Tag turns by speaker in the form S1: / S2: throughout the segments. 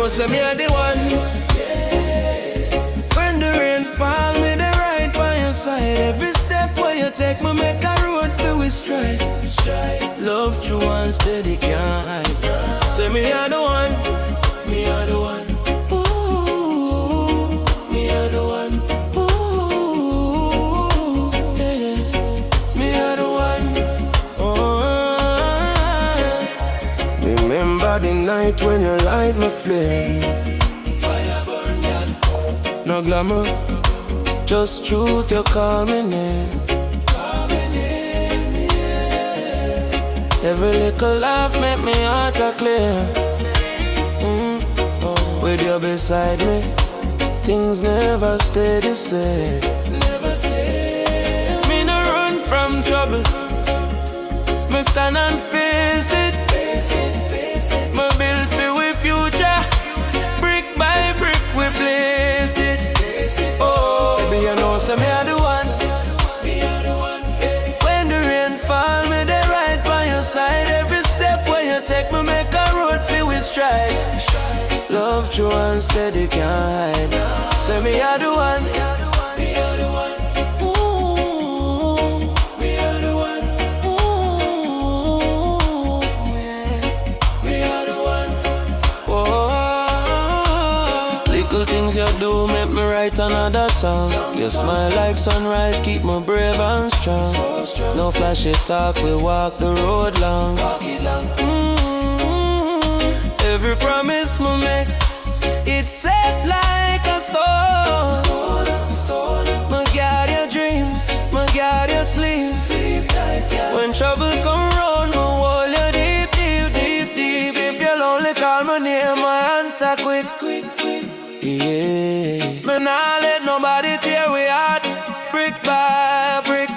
S1: know say me are the one. When the rain fall, me the right by your side. Every step where you take me make a road for we stride. Love true and steady can't hide. Say me are the one. Me are the one. Ooh, me are the one. Ooh, yeah. Me are the one. Oh, remember the night when you light my flame. Fire burn, girl. No glamour, just truth. You call me name. Call me name, yeah. Every little laugh make me heart a clear. With you beside me, things never stay the same. Never say. Me no run from trouble. Me stand and face it. Face it, face it. Me build for we future. Brick by brick we place it. Oh, baby, you know say me are the one. Me are the one. When the rain fall, me they right by your side. Every step where you take me make a road for we stride. Love true and steady can't hide. Say me are the one. Me are the one. Ooh, me are the one. Ooh, yeah. Me are the one. Whoa. Little things you do make me write another song. You smile like sunrise, keep me brave and strong. No flashy talk, we walk the road long. Every promise we make, it's set like a stone. Me guard your dreams, me guard your sleep. When trouble come round, me hold you deep, deep, deep, deep. If you're lonely, call my name, my answer quick, quick, quick. Yeah. Me nah let nobody tear we heart, brick by brick.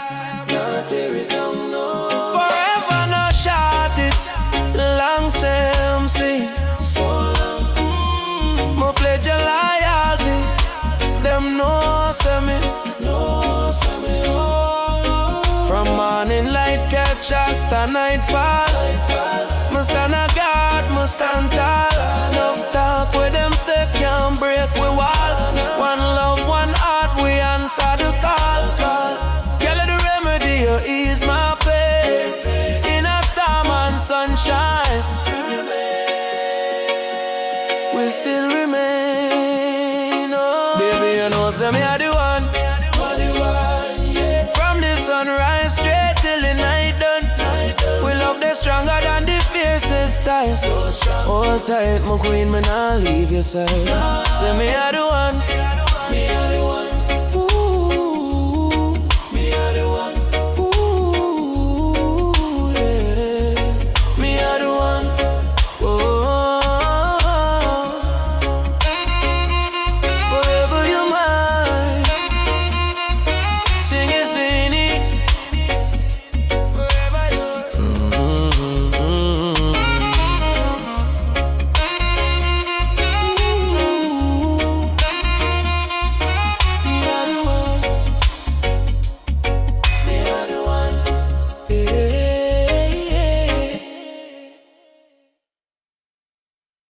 S1: Nah tear it down, no. Forever no shot it, long same see. Me pledge your loyalty. Them know say me, oh. From morning light catch us to nightfall. Me stand a guard, me stand tall. Enough talk with them say can't break we wall. One love, one heart, we answer the call. Girl, the remedy you ease my pain. In a storm and sunshine, we still remain. Oh, baby, you know, say me are the one. From the sunrise straight till the night done. We love the stronger than the fiercest ties. Hold tight, my queen, me nah leave your side. Say me are the one.